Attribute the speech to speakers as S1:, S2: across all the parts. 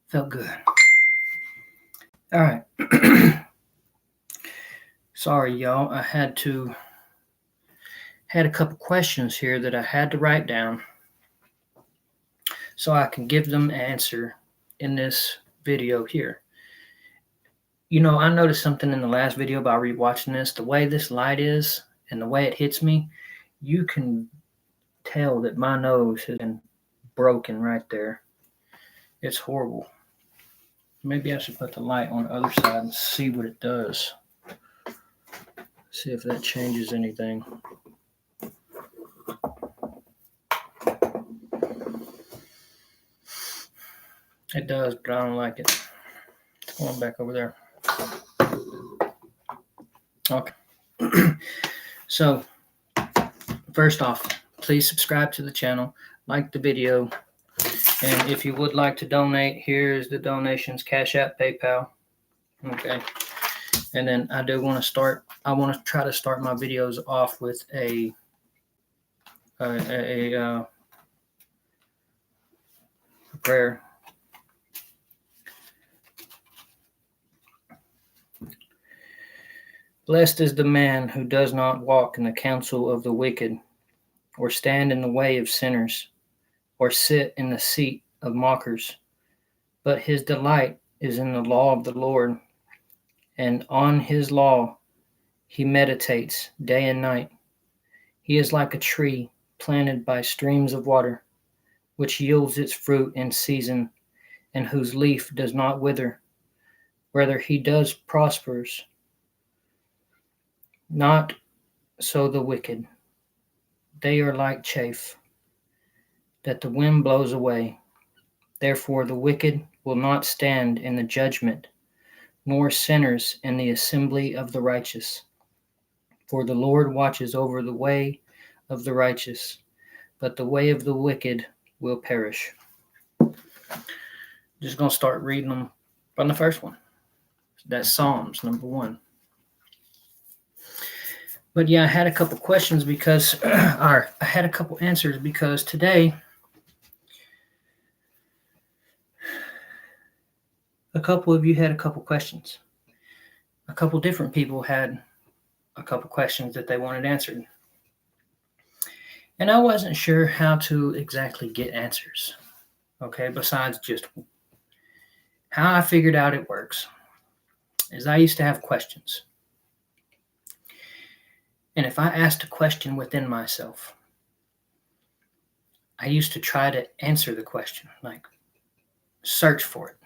S1: Felt good. All right. Sorry, y'all. I had a couple questions here that I had to write down so I can give them an answer in this video here. You know, I noticed something in the last video by rewatching this. The way this light is and the way it hits me, you can tell that my nose has been broken right there. It's horrible. Maybe I should put the light on the other side and see what it does. See if that changes anything. It does, but I don't like it. It's going back over there. Okay. So, first off, please subscribe to the channel, like the video, and if you would like to donate, here's the donations: Cash App, PayPal. Okay. And then I want to try to start my videos off with a prayer. Blessed is the man who does not walk in the counsel of the wicked, or stand in the way of sinners, or sit in the seat of mockers. But his delight is in the law of the Lord, and on his law he meditates day and night. He is like a tree planted by streams of water, which yields its fruit in season, and whose leaf does not wither. Whether he does prospers. Not so the wicked. They are like chaff that the wind blows away. Therefore the wicked will not stand in the judgment, nor sinners in the assembly of the righteous. For the Lord watches over the way of the righteous, but the way of the wicked will perish. Just going to start reading them from the first one. That's Psalms number 1. But yeah, I had a couple questions because, I had a couple answers because today, a couple of you had a couple questions. A couple different people had a couple questions that they wanted answered. And I wasn't sure how to exactly get answers, okay, besides just how I figured out it works is I used to have questions. And if I asked a question within myself, I used to try to answer the question, like search for it.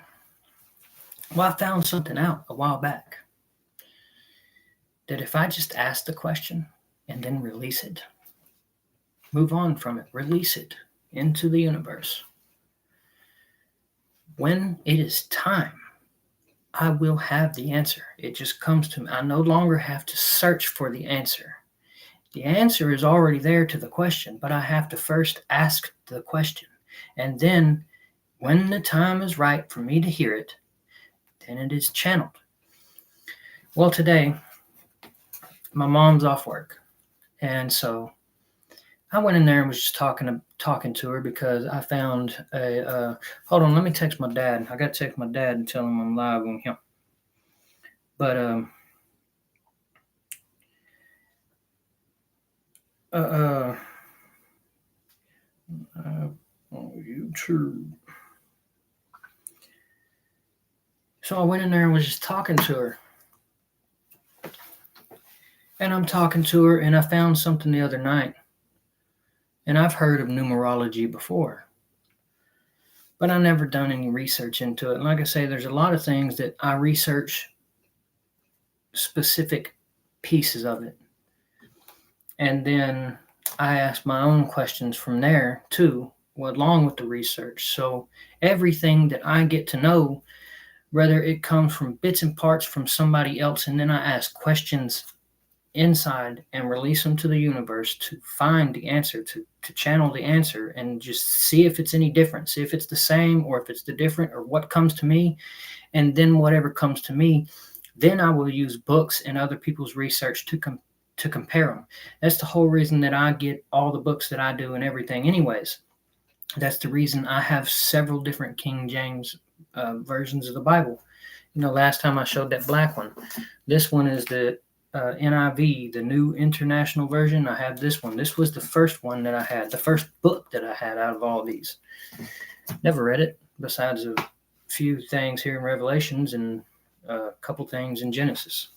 S1: Well, I found something out a while back that if I just ask the question and then release it, move on from it, release it into the universe, when it is time, I will have the answer. It just comes to me. I no longer have to search for the answer. The answer is already there to the question, but I have to first ask the question. And then when the time is right for me to hear it, then it is channeled. Well, today, my mom's off work. And so I went in there and was just talking to her because I found hold on, let me text my dad. I got to text my dad and tell him I'm live on him. But on YouTube. So I went in there and was just talking to her. And I'm talking to her, and I found something the other night. And I've heard of numerology before, but I never done any research into it. And like I say, there's a lot of things that I research specific pieces of it. And then I ask my own questions from there too, along with the research. So everything that I get to know, whether it comes from bits and parts from somebody else, and then I ask questions inside and release them to the universe to find the answer, to channel the answer, and just see if it's any different, see if it's the same or if it's the different, or what comes to me. And then whatever comes to me, then I will use books and other people's research to compare them. That's the whole reason that I get all the books that I do and everything anyways, That's the reason I have several different King James versions of the Bible. Last time I showed that black one. This one is the NIV, the New International Version. I have this one. This was the first one that I had, the first book that I had out of all these. Never read it, besides a few things here in Revelations and a couple things in Genesis.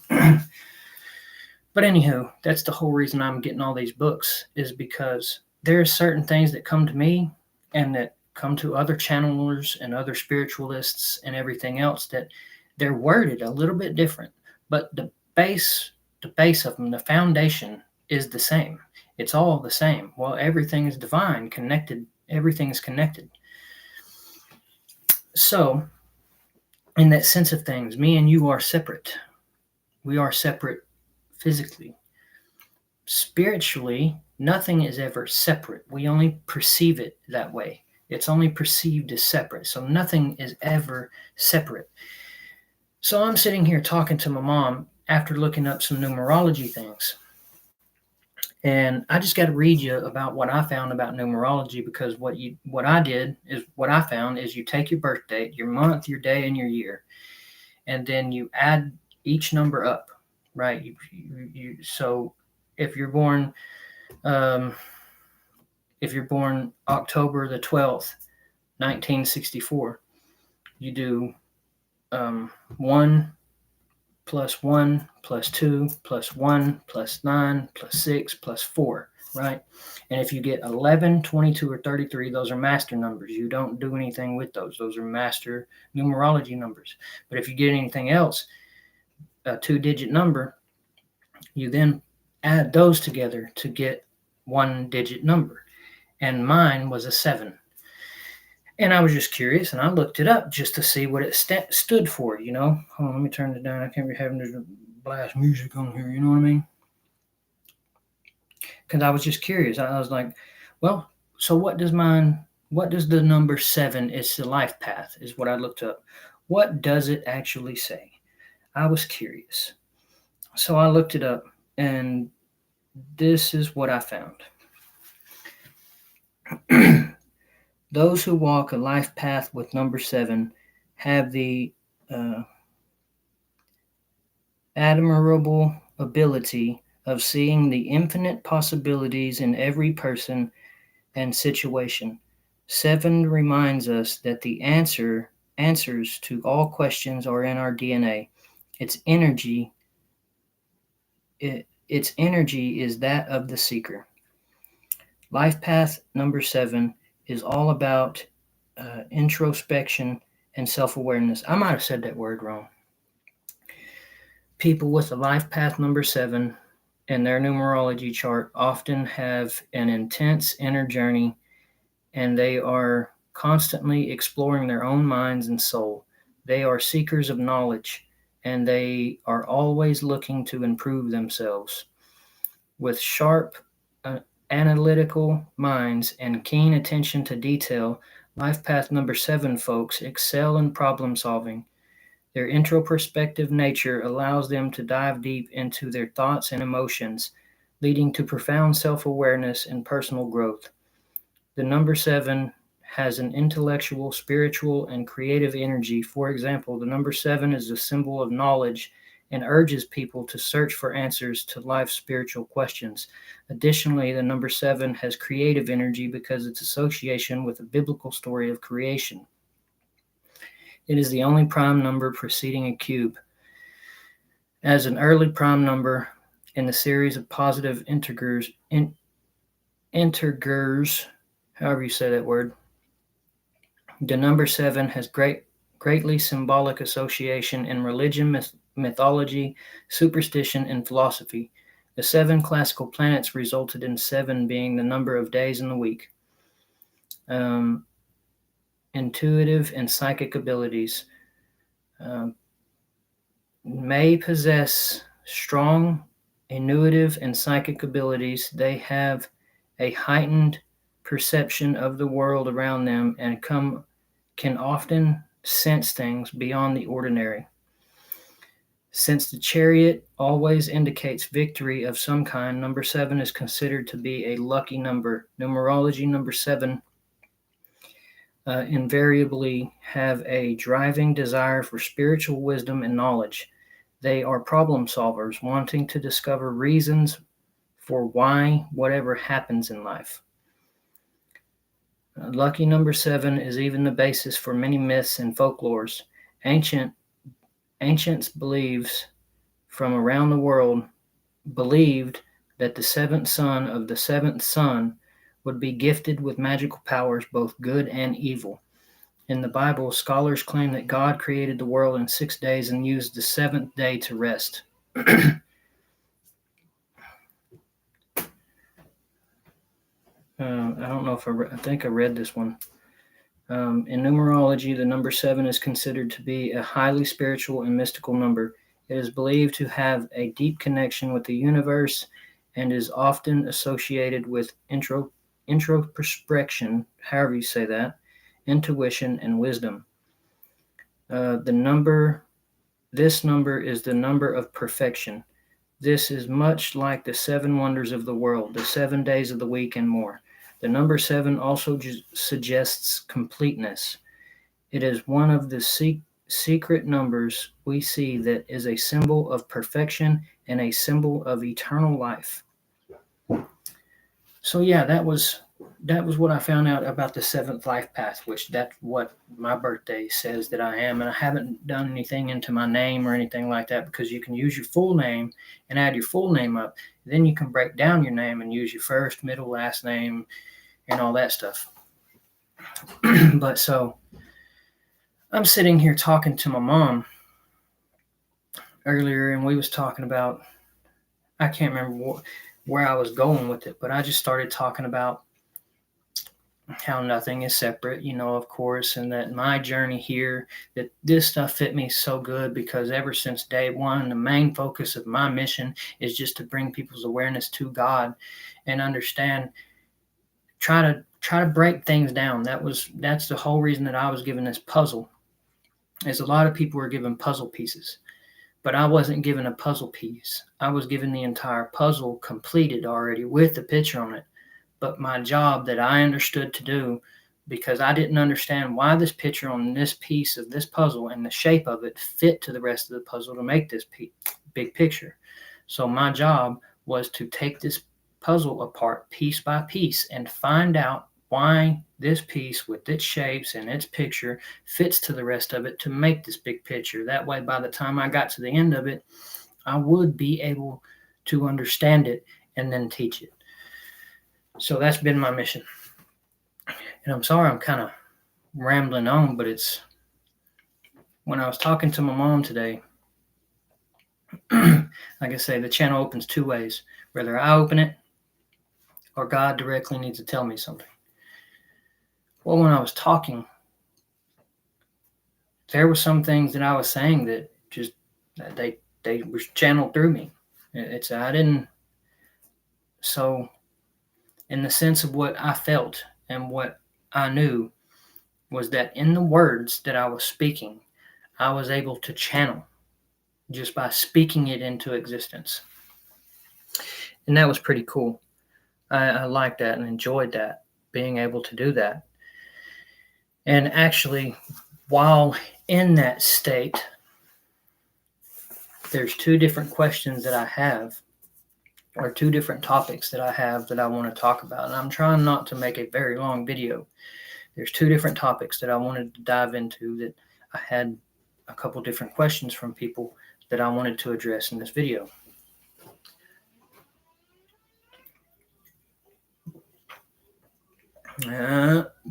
S1: But anywho, that's the whole reason I'm getting all these books, is because there are certain things that come to me and that come to other channelers and other spiritualists and everything else, that they're worded a little bit different, but the base of them, the foundation, is the same. It's all the same. Well, everything is divine, connected. Everything is connected. So, in that sense of things, me and you are separate. We are separate physically. Spiritually, nothing is ever separate. We only perceive it that way. It's only perceived as separate. So nothing is ever separate. So I'm sitting here talking to my mom after looking up some numerology things. And I just got to read you about what I found about numerology, because what I did is, what I found is, you take your birth date, your month, your day, and your year, and then you add each number up, right? So if you're born October the 12th, 1964, you do 1 plus 1 plus 2 plus 1 plus 9 plus 6 plus 4, right? And if you get 11, 22, or 33, those are master numbers. You don't do anything with those. Those are master numerology numbers. But if you get anything else, a 2-digit number, you then add those together to get 1-digit number. And mine was a 7. And I was just curious, and I looked it up just to see what it stood for, Hold on, let me turn it down. I can't be having this blast music on here, you know what I mean? Because I was just curious. I was like, well, so what does the number 7, it's the life path, is what I looked up. What does it actually say? I was curious. So I looked it up, and this is what I found. Those who walk a life path with number 7 have the admirable ability of seeing the infinite possibilities in every person and situation. 7 reminds us that the answers to all questions are in our DNA. Its energy is that of the seeker. Life path number 7 is all about introspection and self-awareness. I might have said that word wrong. People with a life path number 7 in their numerology chart often have an intense inner journey, and they are constantly exploring their own minds and soul. They are seekers of knowledge, and they are always looking to improve themselves. With sharp, analytical minds and keen attention to detail, life path number 7 folks excel in problem solving. Their introspective nature allows them to dive deep into their thoughts and emotions, leading to profound self-awareness and personal growth. The number 7 has an intellectual, spiritual, and creative energy. For example, the number 7 is a symbol of knowledge and urges people to search for answers to life's spiritual questions. Additionally, the number 7 has creative energy because its association with the biblical story of creation. It is the only prime number preceding a cube. As an early prime number in the series of positive integers, however you say that word, the number 7 has greatly symbolic association in religion, mythology, superstition, and philosophy. The 7 classical planets resulted in 7 being the number of days in the week. Intuitive and psychic abilities. May possess strong intuitive and psychic abilities. They have a heightened perception of the world around them and can often sense things beyond the ordinary. Since the chariot always indicates victory of some kind, number 7 is considered to be a lucky number. Numerology number 7 invariably have a driving desire for spiritual wisdom and knowledge. They are problem solvers, wanting to discover reasons for why whatever happens in life. Lucky number 7 is even the basis for many myths and folklores. Ancients believes from around the world believed that the seventh son of the seventh son would be gifted with magical powers, both good and evil. In the Bible, scholars claim that God created the world in 6 days and used the seventh day to rest. I don't know if I think I read this one. In numerology, the number 7 is considered to be a highly spiritual and mystical number. It is believed to have a deep connection with the universe and is often associated with introspection, however you say that, intuition, and wisdom. This number is the number of perfection. This is much like the 7 wonders of the world, the 7 days of the week, and more. The number 7 also suggests completeness. It is one of the secret numbers we see that is a symbol of perfection and a symbol of eternal life. So yeah, that was what I found out about the 7th life path, which that's what my birthday says that I am. And I haven't done anything into my name or anything like that, because you can use your full name and add your full name up. Then you can break down your name and use your first, middle, last name and all that stuff. But so I'm sitting here talking to my mom earlier, and we was talking about, I can't remember where I was going with it, but I just started talking about how nothing is separate, of course, and that my journey here, that this stuff fit me so good, because ever since day one, the main focus of my mission is just to bring people's awareness to God and understand, try to break things down. That's the whole reason that I was given this puzzle, is a lot of people were given puzzle pieces, but I wasn't given a puzzle piece. I was given the entire puzzle completed already with the picture on it. But my job that I understood to do, because I didn't understand why this picture on this piece of this puzzle and the shape of it fit to the rest of the puzzle to make this big picture. So my job was to take this puzzle apart piece by piece and find out why this piece with its shapes and its picture fits to the rest of it to make this big picture. That way, by the time I got to the end of it, I would be able to understand it and then teach it. So that's been my mission. And I'm sorry I'm kind of rambling on, but it's when I was talking to my mom today, like I say, the channel opens 2 ways. Whether I open it or God directly needs to tell me something. Well, when I was talking, there were some things that I was saying that just, they were channeled through me. So in the sense of what I felt and what I knew was that in the words that I was speaking, I was able to channel just by speaking it into existence. And that was pretty cool. I liked that and enjoyed that, being able to do that. And actually, while in that state, there's 2 different questions that I have, or 2 different topics that I have that I want to talk about. And I'm trying not to make a very long video. There's 2 different topics that I wanted to dive into, that I had a couple different questions from people that I wanted to address in this video.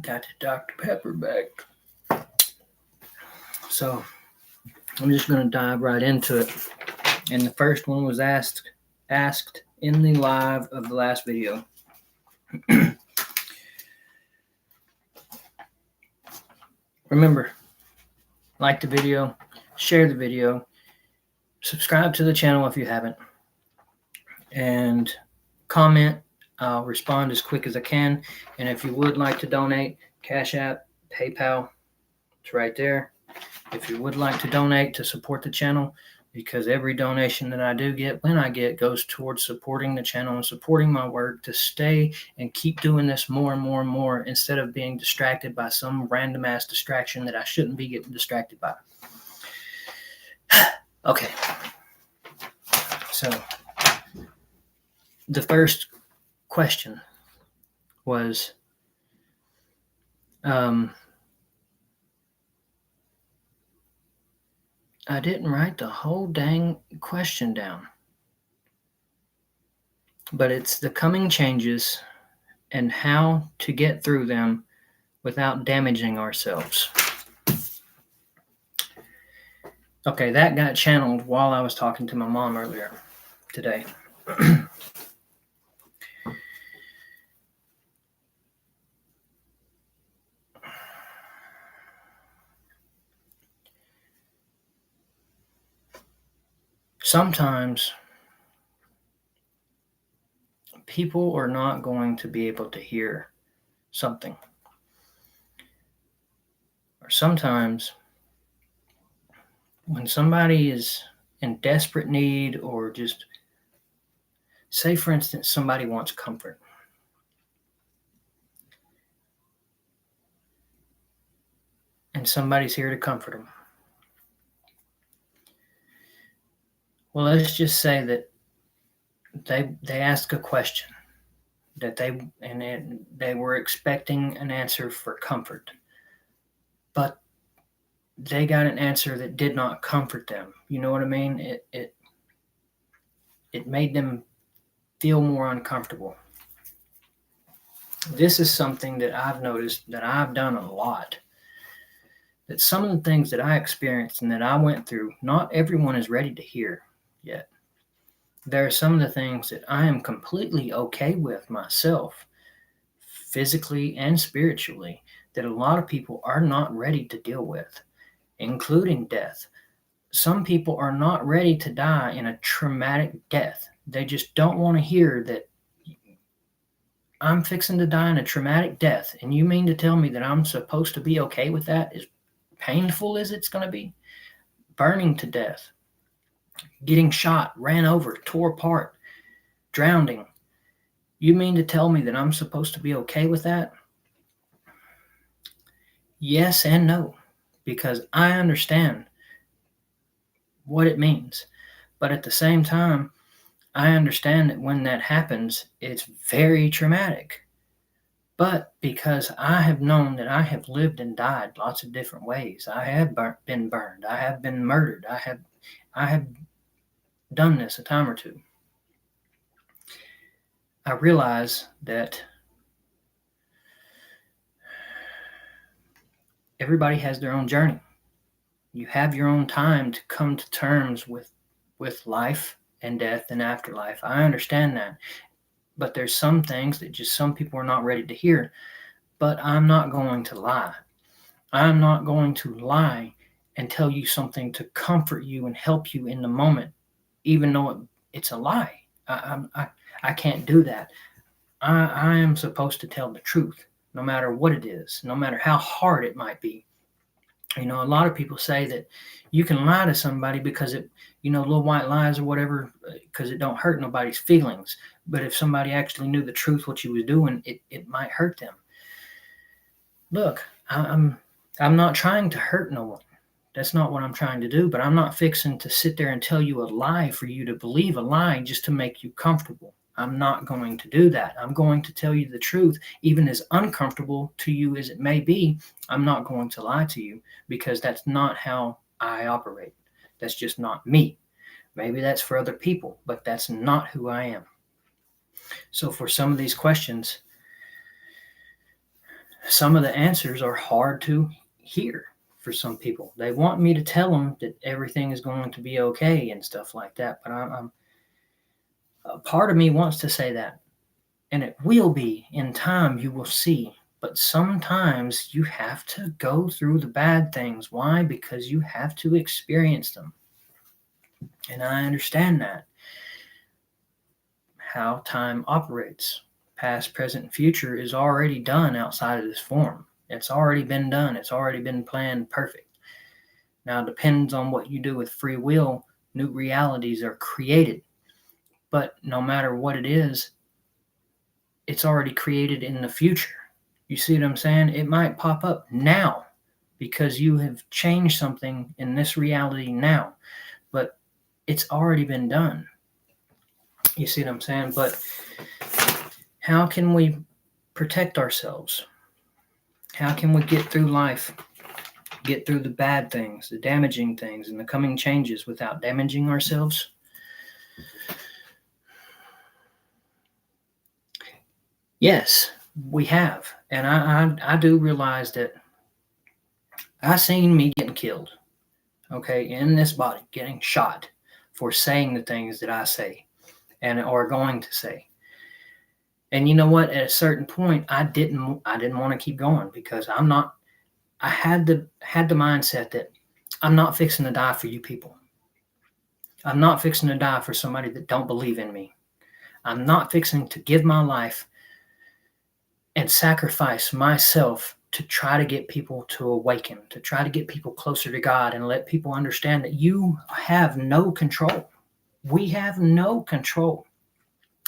S1: Got the Dr. Pepper back. So I'm just going to dive right into it. And the first one was asked in the live of the last video. Remember, like the video, share the video, subscribe to the channel if you haven't, and comment. I'll respond as quick as I can. And if you would like to donate, Cash App, PayPal, it's right there. If you would like to donate to support the channel, because every donation that I do get, when I get, goes towards supporting the channel and supporting my work to stay and keep doing this more and more and more, instead of being distracted by some random ass distraction that I shouldn't be getting distracted by. Okay. So the first question was, I didn't write the whole dang question down, but it's the coming changes and how to get through them without damaging ourselves. Okay, that got channeled while I was talking to my mom earlier today. Sometimes people are not going to be able to hear something. Or sometimes when somebody is in desperate need, or just say, for instance, somebody wants comfort. And somebody's here to comfort them. Well, let's just say that they ask a question that they were expecting an answer for comfort, but they got an answer that did not comfort them. You know what I mean? It made them feel more uncomfortable. This is something that I've noticed that I've done a lot. That some of the things that I experienced and that I went through, not everyone is ready to hear yet. There are some of the things that I am completely okay with myself, physically and spiritually, that a lot of people are not ready to deal with, including death. Some people are not ready to die in a traumatic death. They just don't want to hear that I'm fixing to die in a traumatic death, and you mean to tell me that I'm supposed to be okay with that, as painful as it's going to be? Burning to death, getting shot, ran over, tore apart, drowning. You mean to tell me that I'm supposed to be okay with that? Yes and no, because I understand what it means. But at the same time, I understand that when that happens, it's very traumatic. But because I have known that I have lived and died lots of different ways, I have been burned, I have been murdered, I have done this a time or two. I realize that everybody has their own journey. You have your own time to come to terms with life and death and afterlife. I understand that. But there's some things that just some people are not ready to hear. But I'm not going to lie. I'm not going to lie and tell you something to comfort you and help you in the moment, even though it's a lie. I can't do that. I am supposed to tell the truth, no matter what it is, no matter how hard it might be. You know, a lot of people say that you can lie to somebody because it, little white lies or whatever, because it don't hurt nobody's feelings. But if somebody actually knew the truth, what you was doing, it might hurt them. Look, I'm not trying to hurt no one. That's not what I'm trying to do. But I'm not fixing to sit there and tell you a lie for you to believe a lie just to make you comfortable. I'm not going to do that. I'm going to tell you the truth, even as uncomfortable to you as it may be. I'm not going to lie to you, because that's not how I operate. That's just not me. Maybe that's for other people, but that's not who I am. So for some of these questions, some of the answers are hard to hear for some people. They want me to tell them that everything is going to be okay and stuff like that, but I'm a part of me wants to say that, and it will be in time. You will see. But sometimes you have to go through the bad things. Why? Because you have to experience them. And I understand that. How time operates, past, present, and future, is already done outside of this form. It's already been done. It's already been planned perfect. Now it depends on what you do with free will New realities are created. But no matter what it is, it's already created in the future. You see what I'm saying? It might pop up now because you have changed something in this reality now, but it's already been done. You see what I'm saying? But how can we protect ourselves? How can we get through life, get through the bad things, the damaging things, and the coming changes without damaging ourselves? Yes, we have. And I do realize that I seen me getting killed, okay, in this body, getting shot for saying the things that I say and are going to say. And you know what? At a certain point, I didn't want to keep going because I had the mindset that I'm not fixing to die for you people. I'm not fixing to die for somebody that don't believe in me. I'm not fixing to give my life and sacrifice myself to try to get people to awaken, to try to get people closer to God and let people understand that you have no control. We have no control.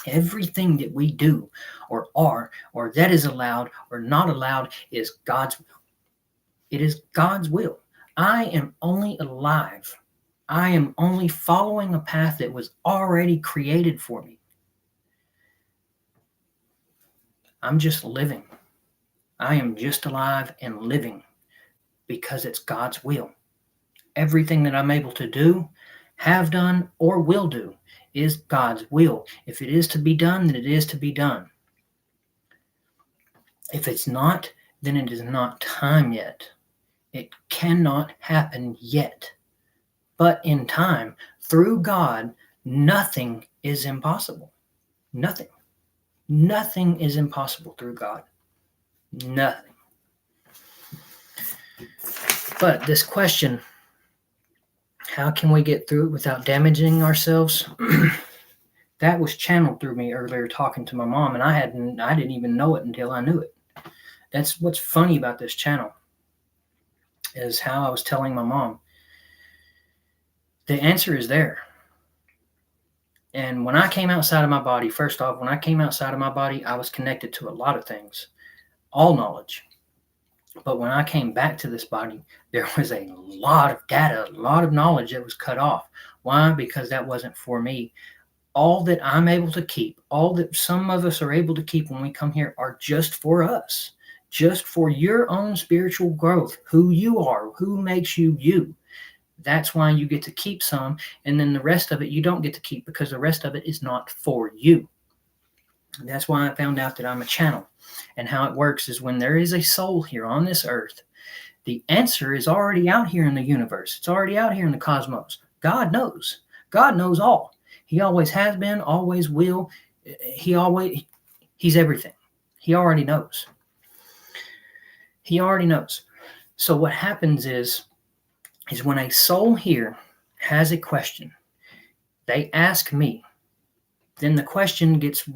S1: Everything that we do or are or that is allowed or not allowed is God's will. It is God's will. I am only alive. I am only following a path that was already created for me. I'm just living. I am just alive and living because it's God's will. Everything that I'm able to do, have done, or will do is God's will. If it is to be done, then it is to be done. If it's not, then it is not time yet. It cannot happen yet. But in time, through God, nothing is impossible. Nothing. Nothing is impossible through God. Nothing. But this question, how can we get through it without damaging ourselves? That was channeled through me earlier talking to my mom, and I didn't even know it until I knew it. That's what's funny about this channel, is how I was telling my mom. The answer is there. And when I came outside of my body, first off, when I came outside of my body, I was connected to a lot of things, all knowledge. But when I came back to this body, there was a lot of data, a lot of knowledge that was cut off. Why? Because that wasn't for me. All that I'm able to keep, all that some of us are able to keep when we come here are just for us, just for your own spiritual growth, who you are, who makes you you. That's why you get to keep some, and then the rest of it you don't get to keep because the rest of it is not for you. And that's why I found out that I'm a channel. And how it works is when there is a soul here on this earth, the answer is already out here in the universe. It's already out here in the cosmos. God knows. God knows all. He always has been, always will. He's everything. He already knows. He already knows. So what happens is when a soul here has a question, they ask me, then the question gets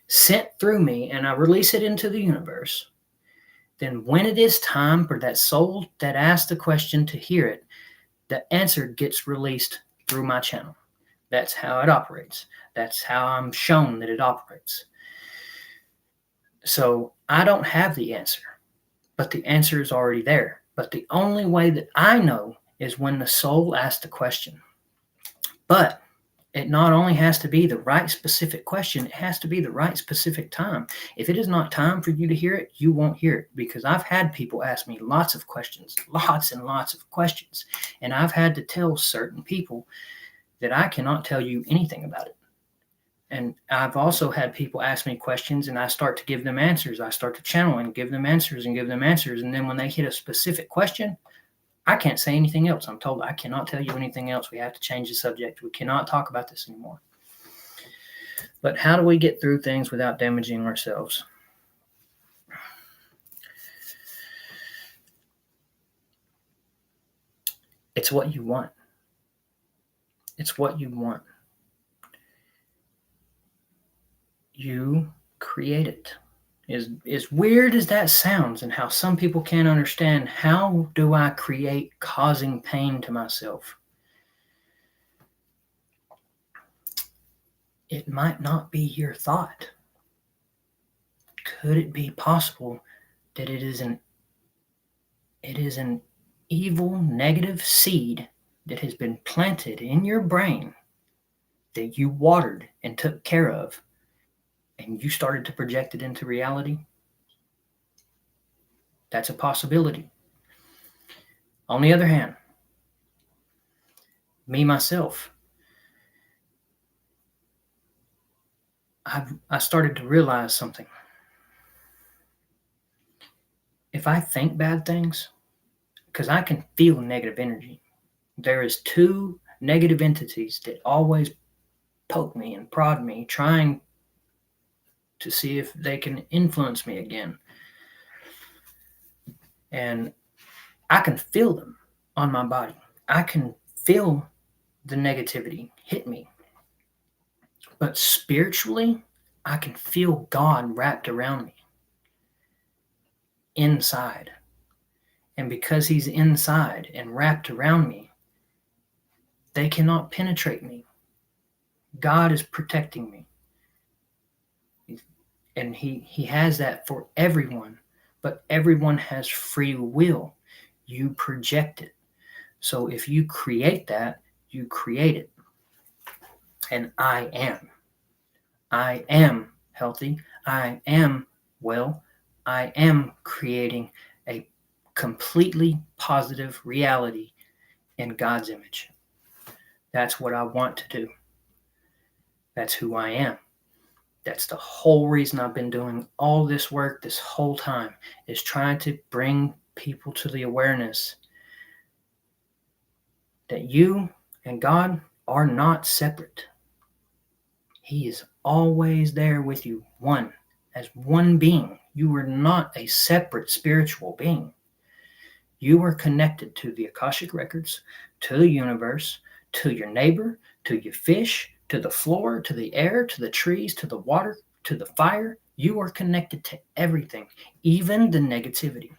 S1: sent through me and I release it into the universe. Then when it is time for that soul that asked the question to hear it, the answer gets released through my channel. That's how it operates. That's how I'm shown that it operates. So I don't have the answer, but the answer is already there. But the only way that I know is when the soul asks the question. But it not only has to be the right specific question, it has to be the right specific time. If it is not time for you to hear it, you won't hear it. Because I've had people ask me lots of questions, lots and lots of questions. And I've had to tell certain people that I cannot tell you anything about it. And I've also had people ask me questions and I start to give them answers. I start to channel and give them answers and give them answers. And then when they hit a specific question, I can't say anything else. I'm told I cannot tell you anything else. We have to change the subject. We cannot talk about this anymore. But how do we get through things without damaging ourselves? It's what you want. It's what you want. You create it. As weird as that sounds, and how some people can't understand, how do I create causing pain to myself? it might not be your thought. Could it be possible that it is an evil negative seed that has been planted in your brain that you watered and took care of, and you started to project it into reality? That's a possibility. On the other hand, me myself, I started to realize something. If I think bad things, because I can feel negative energy, there is two negative entities that always poke me and prod me, trying to see if they can influence me again. And I can feel them on my body. I can feel the negativity hit me. But spiritually, I can feel God wrapped around me, inside. And because He's inside and wrapped around me, they cannot penetrate me. God is protecting me. And he has that for everyone, but everyone has free will. You project it. So if you create that, you create it. And I am healthy. I am well. I am creating a completely positive reality in God's image. That's what I want to do. That's who I am. That's the whole reason I've been doing all this work this whole time, is trying to bring people to the awareness that you and God are not separate. He is always there with you, one, as one being. You are not a separate spiritual being. You are connected to the Akashic records, to the universe, to your neighbor, to your fish, to the floor, to the air, to the trees, to the water, to the fire. You are connected to everything, even the negativity.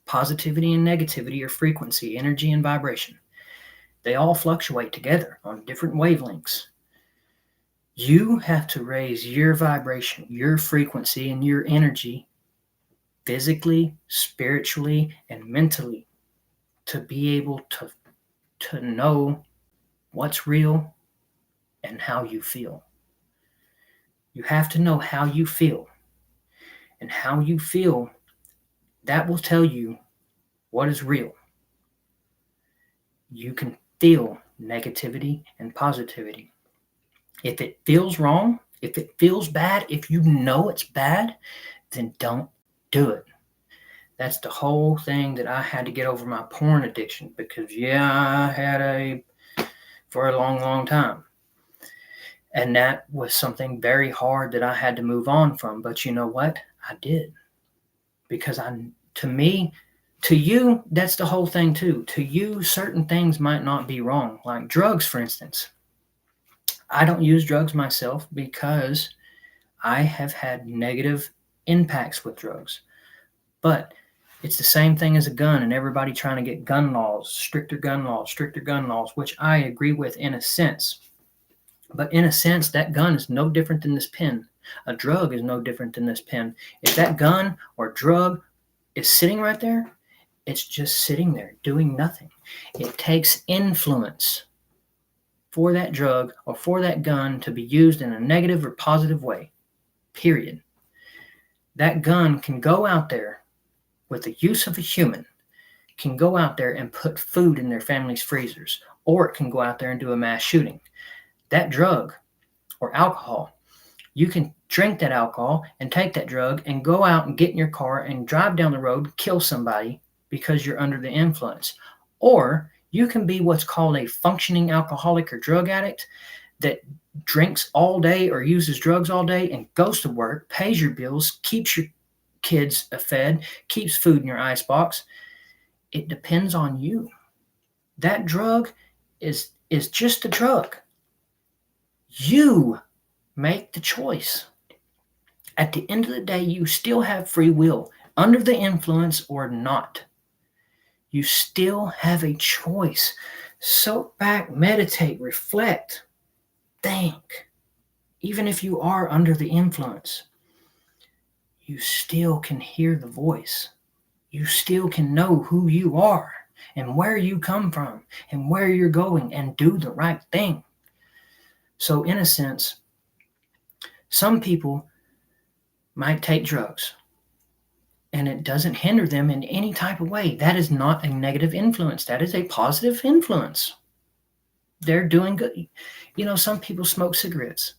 S1: Positivity and negativity are frequency, energy, and vibration. They all fluctuate together on different wavelengths. You have to raise your vibration, your frequency, and your energy physically, spiritually, and mentally to be able to know what's real and how you feel. You have to know how you feel. And how you feel, that will tell you what is real. You can feel negativity and positivity. If it feels wrong, if it feels bad, if you know it's bad, then don't do it. That's the whole thing that I had to get over my porn addiction, because I had for a long, long time. And that was something very hard that I had to move on from. But you know what? I did. Because to you, that's the whole thing too. To you, certain things might not be wrong. Like drugs, for instance. I don't use drugs myself because I have had negative impacts with drugs. But it's the same thing as a gun, and everybody trying to get gun laws, stricter gun laws, which I agree with in a sense. But in a sense, that gun is no different than this pen. A drug is no different than this pen. If that gun or drug is sitting right there, it's just sitting there doing nothing. It takes influence for that drug or for that gun to be used in a negative or positive way, period. That gun can go out there with the use of a human, can go out there and put food in their family's freezers, or it can go out there and do a mass shooting. That drug or alcohol, you can drink that alcohol and take that drug and go out and get in your car and drive down the road, kill somebody because you're under the influence. Or you can be what's called a functioning alcoholic or drug addict that drinks all day or uses drugs all day and goes to work, pays your bills, keeps your kids fed, keeps food in your icebox. It depends on you. That drug is just a drug. You make the choice. At the end of the day, you still have free will, under the influence or not. You still have a choice. Soak back, meditate, reflect, think. even if you are under the influence, you still can hear the voice. You still can know who you are and where you come from and where you're going and do the right thing. So, in a sense, some people might take drugs and it doesn't hinder them in any type of way. That is not a negative influence. That is a positive influence. They're doing good. You know, some people smoke cigarettes,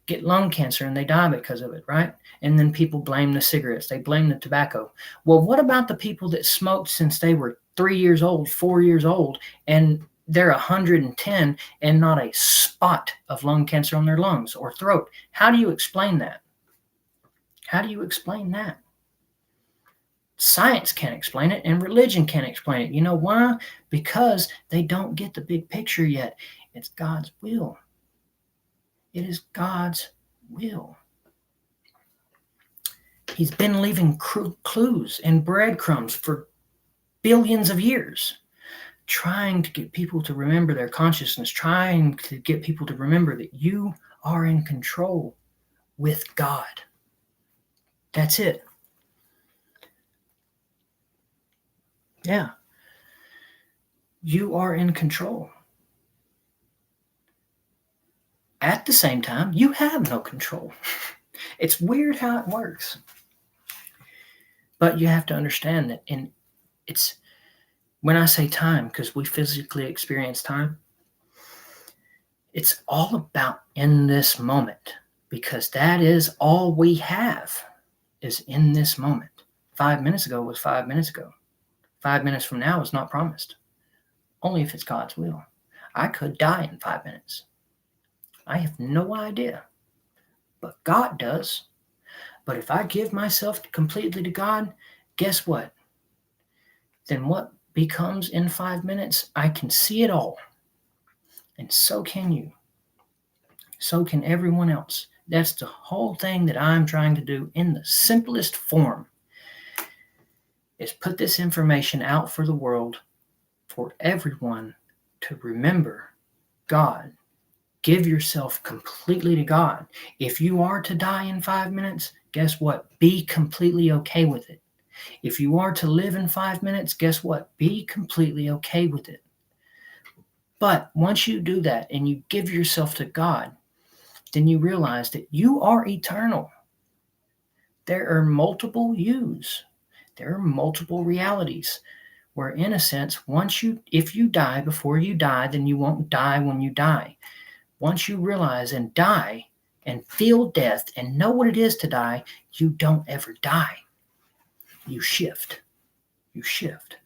S1: get lung cancer, and they die because of it, right? And then people blame the cigarettes. They blame the tobacco. Well, what about the people that smoked since they were 3 years old, 4 years old, and they're 110 and not a spot of lung cancer on their lungs or throat? How do you explain that? How do you explain that? Science can't explain it and religion can't explain it. You know why? Because they don't get the big picture yet. It's God's will. It is God's will. He's been leaving clues and breadcrumbs for billions of years, trying to get people to remember their consciousness, trying to get people to remember that you are in control with God. That's it. Yeah. You are in control. At the same time, you have no control. It's weird how it works. But you have to understand that it's when I say time, because we physically experience time, it's all about in this moment, because that is all we have is in this moment. 5 minutes ago was 5 minutes ago. 5 minutes from now is not promised. Only if it's God's will. I could die in 5 minutes. I have no idea. But God does. But if I give myself completely to God, guess what? Then what becomes in 5 minutes, I can see it all. And so can you. So can everyone else. That's the whole thing that I'm trying to do in the simplest form, is put this information out for the world, for everyone to remember God. Give yourself completely to God. If you are to die in 5 minutes, guess what? Be completely okay with it. If you are to live in 5 minutes, guess what? Be completely okay with it. But once you do that and you give yourself to God, then you realize that you are eternal. There are multiple yous. There are multiple realities where, in a sense, if you die before you die, then you won't die when you die. Once you realize and die and feel death and know what it is to die, you don't ever die. You shift. You shift.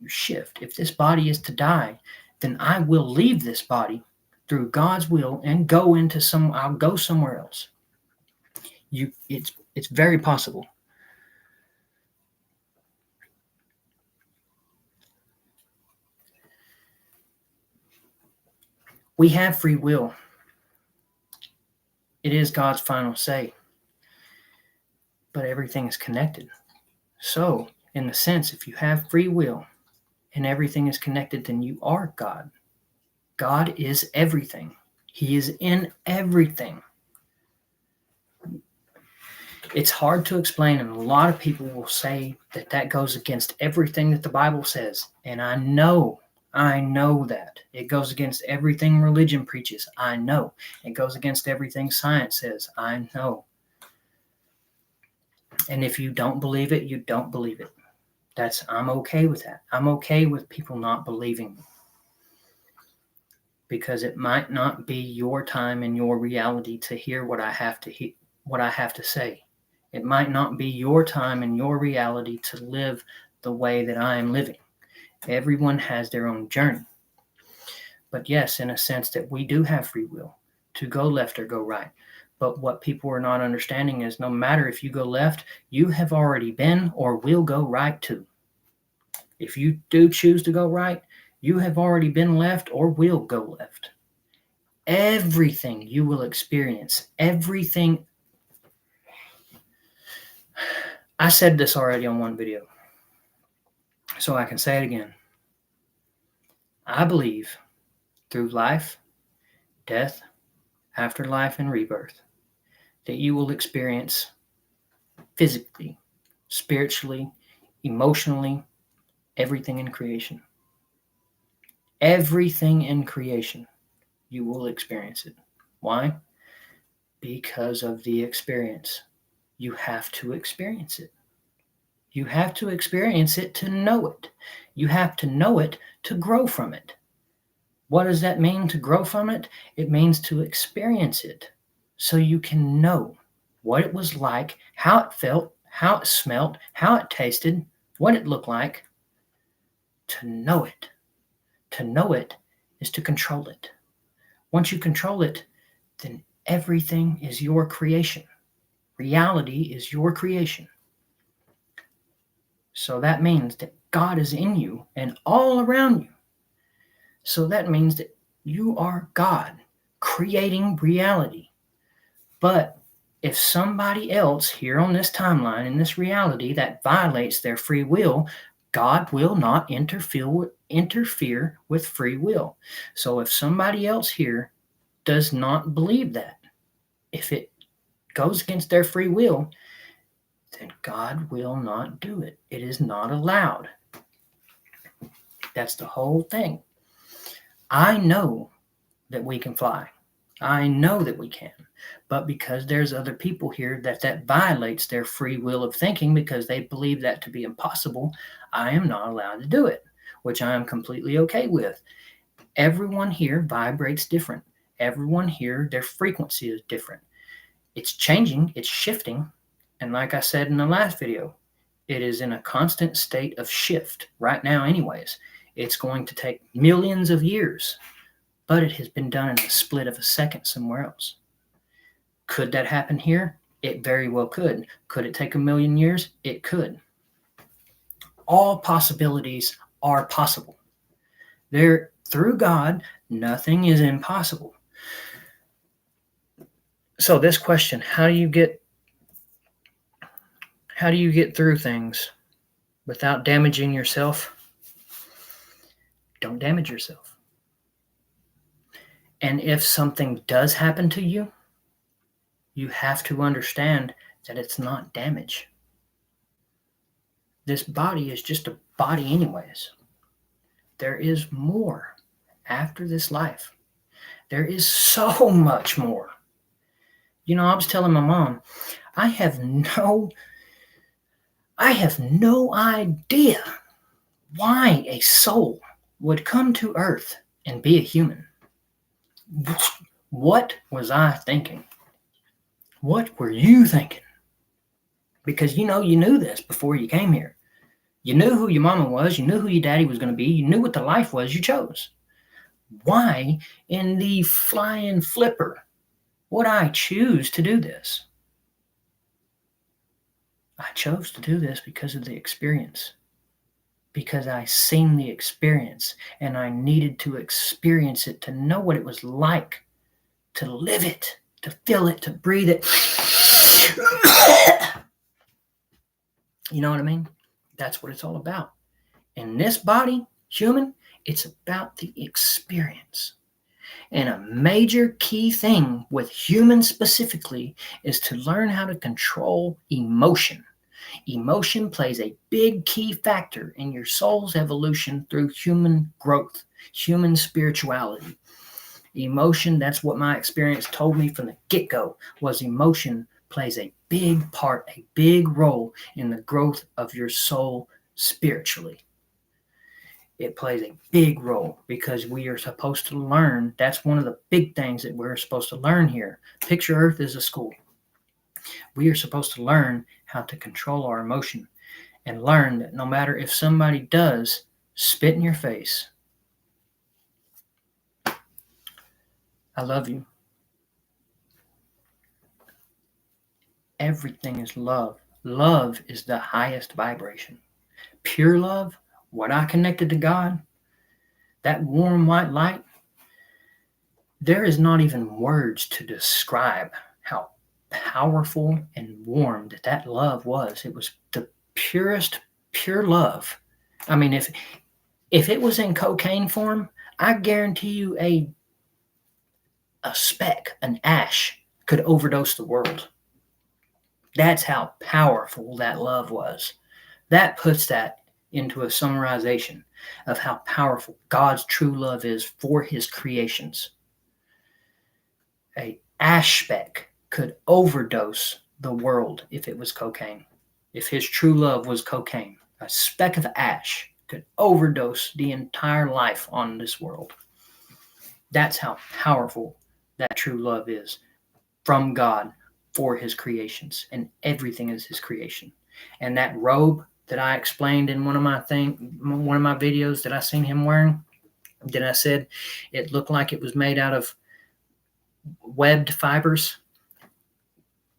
S1: You shift. If this body is to die, then I will leave this body through God's will and I'll go somewhere else. It's very possible. We have free will. It is God's final say. But everything is connected. So, in a sense, if you have free will and everything is connected, then you are God. God is everything. He is in everything. It's hard to explain, and a lot of people will say that goes against everything that the Bible says. And I know that. It goes against everything religion preaches. I know. It goes against everything science says. I know. And if you don't believe it, you don't believe it. I'm okay with that. I'm okay with people not believing me. Because it might not be your time and your reality to hear what I have to say. It might not be your time and your reality to live the way that I am living. Everyone has their own journey. But yes, in a sense that we do have free will to go left or go right. But what people are not understanding is no matter if you go left, you have already been or will go right too. If you do choose to go right, you have already been left or will go left. Everything you will experience, everything. I said this already on one video, so I can say it again. I believe through life, death, afterlife, and rebirth that you will experience physically, spiritually, emotionally, everything in creation. Everything in creation, you will experience it. Why? Because of the experience. You have to experience it. You have to experience it to know it. You have to know it to grow from it. What does that mean to grow from it? It means to experience it so you can know what it was like, how it felt, how it smelt, how it tasted, what it looked like. To know it. To know it is to control it. Once you control it, then everything is your creation. Reality is your creation. So that means that God is in you and all around you. So that means that you are God creating reality. But if somebody else here on this timeline, in this reality, that violates their free will, God will not interfere with free will. So if somebody else here does not believe that, if it goes against their free will, then God will not do it. It is not allowed. That's the whole thing. I know that we can fly. I know that we can. But because there's other people here that violates their free will of thinking because they believe that to be impossible, I am not allowed to do it, which I am completely okay with. Everyone here vibrates different. Everyone here, their frequency is different. It's changing, it's shifting. And like I said in the last video, it is in a constant state of shift right now anyways. It's going to take millions of years, but it has been done in the split of a second somewhere else. Could that happen here? It very well could. Could it take a million years? It could. All possibilities are possible. Through God, nothing is impossible. So this question, how do you get through things without damaging yourself? Don't damage yourself. And if something does happen to you, you have to understand that it's not damage. This body is just a body anyways. There is more after this life. There is so much more. You know, I was telling my mom, I have no idea why a soul would come to Earth and be a human. What was I thinking? What were you thinking? Because you knew this before you came here. You knew who your mama was. You knew who your daddy was going to be. You knew what the life was you chose. Why in the flying flipper would I choose to do this? I chose to do this because of the experience. Because I seen the experience and I needed to experience it to know what it was like, to live it, to feel it, to breathe it. You know what I mean? That's what it's all about. In this body, human, it's about the experience. And a major key thing with humans specifically is to learn how to control emotion. Emotion plays a big key factor in your soul's evolution through human growth, human spirituality. Emotion, that's what my experience told me from the get-go, was emotion plays a big part, a big role in the growth of your soul spiritually. It plays a big role because we are supposed to learn. That's one of the big things that we're supposed to learn here. Picture Earth as a school. We are supposed to learn how to control our emotion and learn that no matter if somebody does spit in your face, I love you. Everything is love. Love is the highest vibration. Pure love, what I connected to God, that warm white light, there is not even words to describe how powerful and warm that love was. It was the purest, pure love. I mean, if it was in cocaine form, I guarantee you a a speck, an ash, could overdose the world. That's how powerful that love was. That puts that into a summarization of how powerful God's true love is for his creations. A ash speck could overdose the world if it was cocaine. If his true love was cocaine, a speck of ash could overdose the entire life on this world. That's how powerful that true love is from God for his creations, and everything is his creation. And that robe that I explained in one of my videos that I seen him wearing, that I said it looked like it was made out of webbed fibers.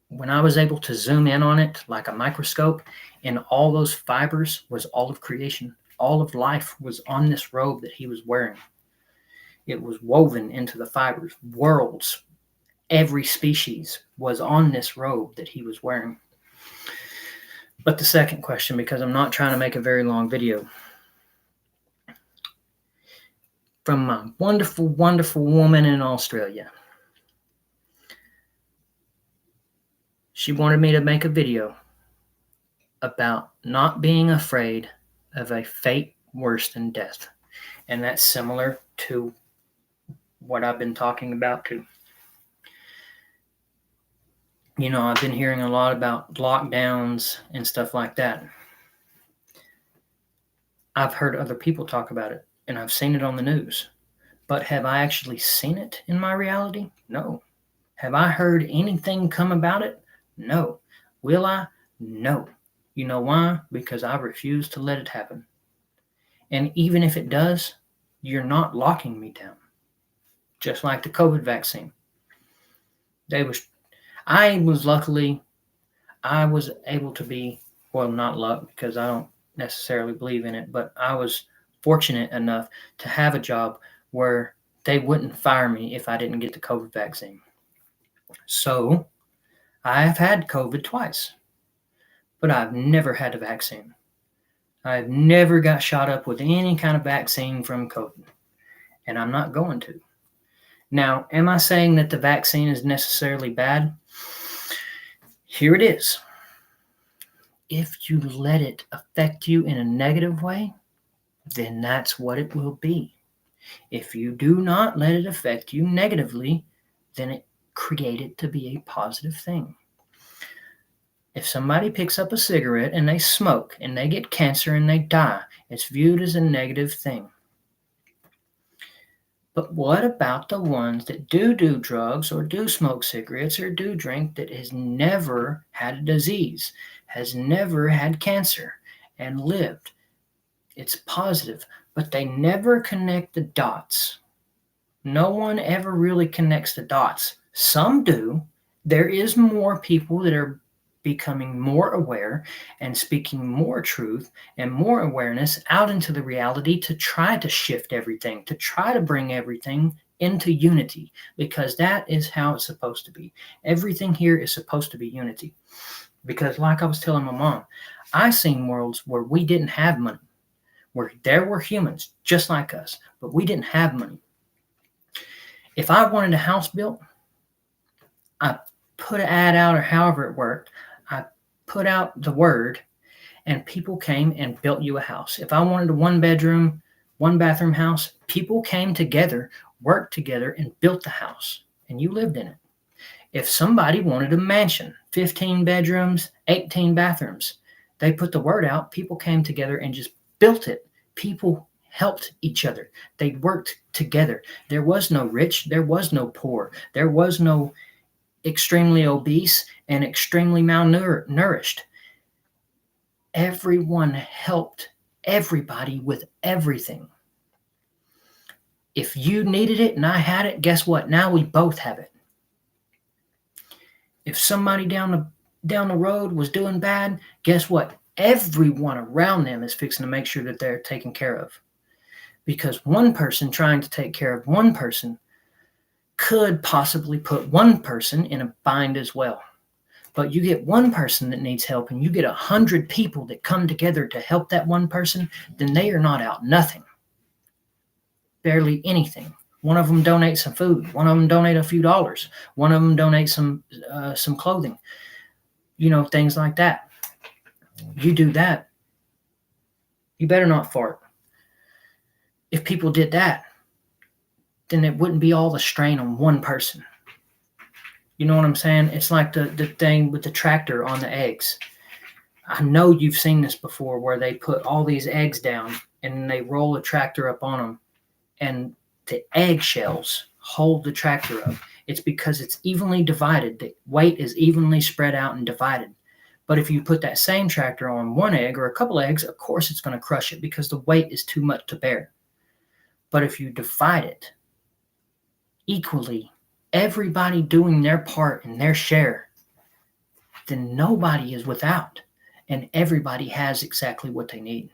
S1: When I was able to zoom in on it like a microscope, and all those fibers was all of creation. All of life was on this robe that he was wearing. It was woven into the fibers. Worlds, every species was on this robe that he was wearing. But the second question, because I'm not trying to make a very long video, from my wonderful, wonderful woman in Australia. She wanted me to make a video about not being afraid of a fate worse than death. And that's similar to what I've been talking about too. You know, I've been hearing a lot about lockdowns and stuff like that. I've heard other people talk about it, and I've seen it on the news. But have I actually seen it in my reality? No. Have I heard anything come about it? No. Will I? No. You know why? Because I refuse to let it happen. And even if it does, you're not locking me down. Just like the COVID vaccine. I was able to be, well, not luck, because I don't necessarily believe in it, but I was fortunate enough to have a job where they wouldn't fire me if I didn't get the COVID vaccine. So I've had COVID twice, but I've never had a vaccine. I've never got shot up with any kind of vaccine from COVID, and I'm not going to. Now, am I saying that the vaccine is necessarily bad? Here it is. If you let it affect you in a negative way, then that's what it will be. If you do not let it affect you negatively, then it create it to be a positive thing. If somebody picks up a cigarette and they smoke and they get cancer and they die, it's viewed as a negative thing. But what about the ones that do drugs or do smoke cigarettes or do drink that has never had a disease, has never had cancer and lived? It's positive, but they never connect the dots. No one ever really connects the dots. Some do. There is more people that are becoming more aware and speaking more truth and more awareness out into the reality to try to shift everything, to try to bring everything into unity, because that is how it's supposed to be. Everything here is supposed to be unity. Because like I was telling my mom, I've seen worlds where we didn't have money, where there were humans just like us, but we didn't have money. If I wanted a house built, I put an ad out, or however it worked. I put out the word, and people came and built you a house. If I wanted a 1-bedroom, 1-bathroom house, people came together, worked together, and built the house, and you lived in it. If somebody wanted a mansion, 15 bedrooms, 18 bathrooms, they put the word out, people came together and just built it. People helped each other. They worked together. There was no rich, there was no poor, there was no extremely obese and extremely malnourished. Everyone helped everybody with everything. If you needed it and I had it, guess what? Now we both have it. If somebody down the road was doing bad, guess what? Everyone around them is fixing to make sure that they're taken care of. Because one person trying to take care of one person could possibly put one person in a bind as well. But you get one person that needs help and you get 100 people that come together to help that one person, then they are not out nothing. Barely anything. One of them donates some food. One of them donate a few dollars. One of them donates some clothing. Things like that. You do that, you better not fart. If people did that, then it wouldn't be all the strain on one person. You know what I'm saying? It's like the thing with the tractor on the eggs. I know you've seen this before where they put all these eggs down and they roll a tractor up on them, and the eggshells hold the tractor up. It's because it's evenly divided. The weight is evenly spread out and divided. But if you put that same tractor on one egg or a couple eggs, of course it's going to crush it because the weight is too much to bear. But if you divide it equally, everybody doing their part and their share, then nobody is without, and everybody has exactly what they need.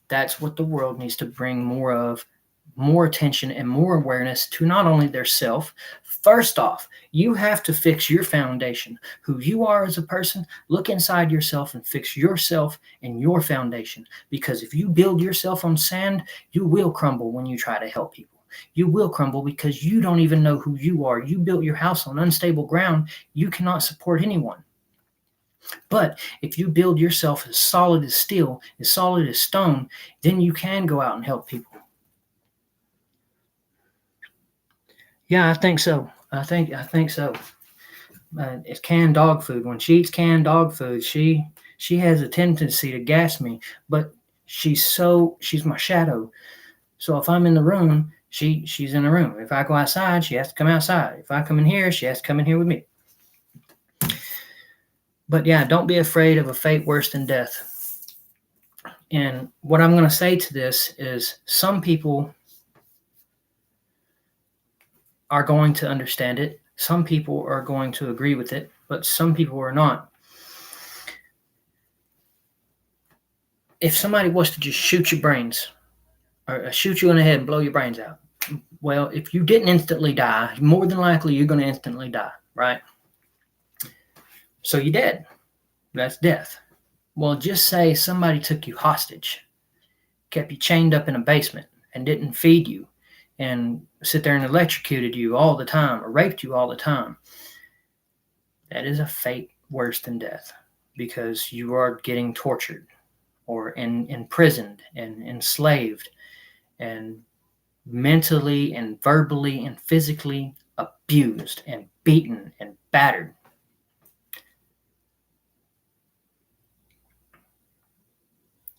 S1: That's what the world needs to bring more of, more attention and more awareness to, not only their self. First off, you have to fix your foundation, who you are as a person. Look inside yourself and fix yourself and your foundation, because if you build yourself on sand, you will crumble when you try to help people. You will crumble because you don't even know who you are. You built your house on unstable ground. You cannot support anyone. But if you build yourself as solid as steel, as solid as stone, then you can go out and help people. Yeah, I think so. I think so. It's canned dog food. When she eats canned dog food, she has a tendency to gas me. But she's my shadow. So if I'm in the room, she's in the room. If I go outside, she has to come outside. If I come in here, she has to come in here with me. But yeah, don't be afraid of a fate worse than death. And what I'm going to say to this is, some people are going to understand it. Some people are going to agree with it, but some people are not. If somebody was to just shoot your brains, or shoot you in the head and blow your brains out, well, if you didn't instantly die, more than likely you're going to instantly die, right? So you're dead. That's death. Well, just say somebody took you hostage, kept you chained up in a basement, and didn't feed you, and sit there and electrocuted you all the time, or raped you all the time. That is a fate worse than death, because you are getting tortured, or imprisoned and enslaved, and mentally and verbally and physically abused and beaten and battered.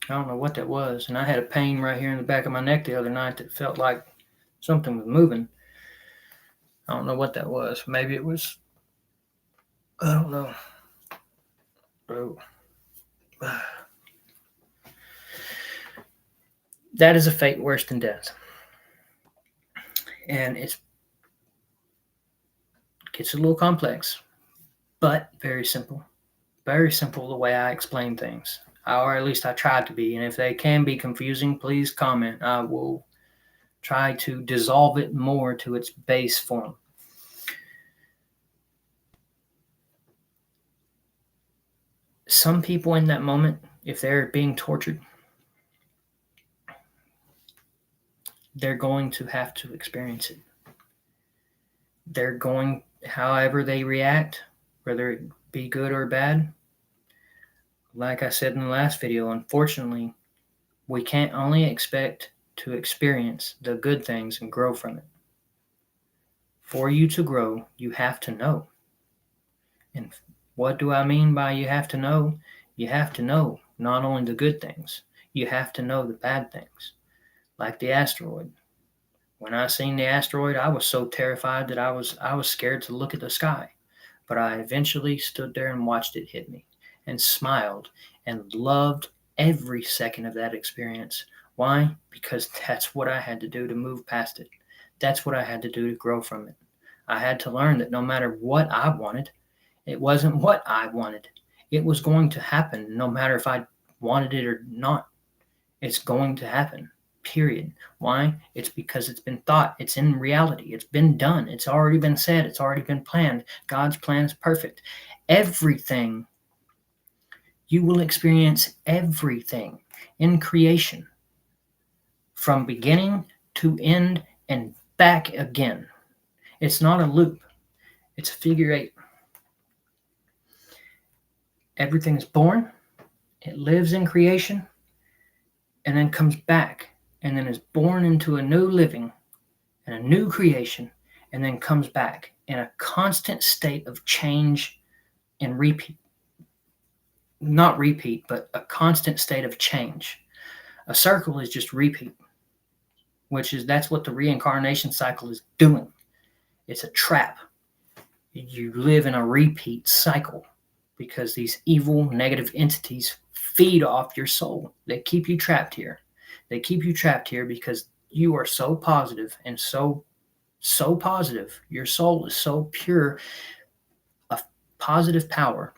S1: I don't know what that was, and I had a pain right here in the back of my neck the other night that felt like something was moving. I don't know what that was. Maybe it was, I don't know. Oh. That is a fate worse than death. And it gets a little complex, but very simple. Very simple the way I explain things. Or at least I try to be. And if they can be confusing, please comment. I will try to dissolve it more to its base form. Some people in that moment, if they're being tortured, they're going to have to experience it. They're going, however they react, whether it be good or bad. Like I said in the last video, unfortunately, we can't only expect to experience the good things and grow from it. For you to grow, you have to know. And what do I mean by you have to know? You have to know not only the good things, you have to know the bad things. Like the asteroid. When I seen the asteroid, I was so terrified that I was scared to look at the sky. But I eventually stood there and watched it hit me, and smiled and loved every second of that experience. Why? Because that's what I had to do to move past it. That's what I had to do to grow from it. I had to learn that no matter what I wanted, it wasn't what I wanted. It was going to happen no matter if I wanted it or not. It's going to happen, period. Why? It's because it's been thought. It's in reality. It's been done. It's already been said. It's already been planned. God's plan is perfect. Everything, you will experience everything in creation, from beginning to end and back again. It's not a loop, it's a figure eight. Everything is born, it lives in creation, and then comes back, and then is born into a new living and a new creation, and then comes back in a constant state of change and repeat. Not repeat, but a constant state of change. A circle is just repeat, that's what the reincarnation cycle is doing. It's a trap. You live in a repeat cycle because these evil negative entities feed off your soul. They keep you trapped here. They keep you trapped here because you are so positive and so positive. Your soul is so pure of positive power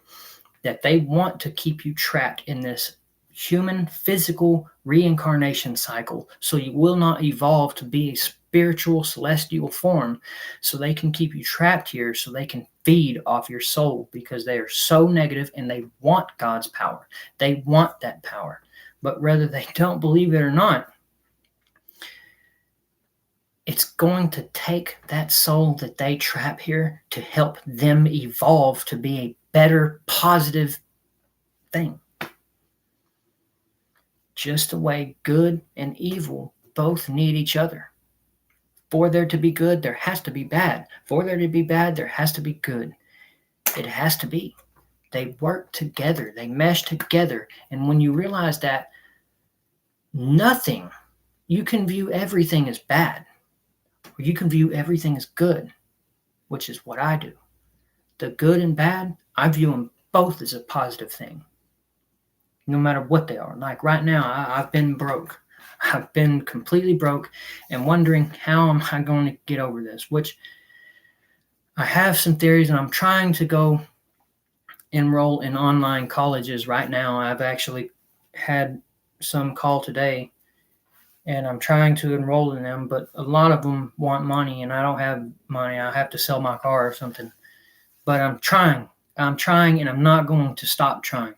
S1: that they want to keep you trapped in this human physical reincarnation cycle so you will not evolve to be a spiritual celestial form, so they can keep you trapped here so they can feed off your soul because they are so negative and they want God's power. They want that power. But whether they don't believe it or not, it's going to take that soul that they trap here to help them evolve to be a better, positive thing. Just the way good and evil both need each other. For there to be good, there has to be bad. For there to be bad, there has to be good. It has to be. They work together. They mesh together. And when you realize that nothing, you can view everything as bad, or you can view everything as good, which is what I do. The good and bad, I view them both as a positive thing, no matter what they are. Like right now, I've been broke. I've been completely broke and wondering how am I going to get over this, which I have some theories, and I'm trying to go enroll in online colleges right now. I've actually had some call today, and I'm trying to enroll in them, but a lot of them want money, and I don't have money. I have to sell my car or something. But I'm trying, and I'm not going to stop trying.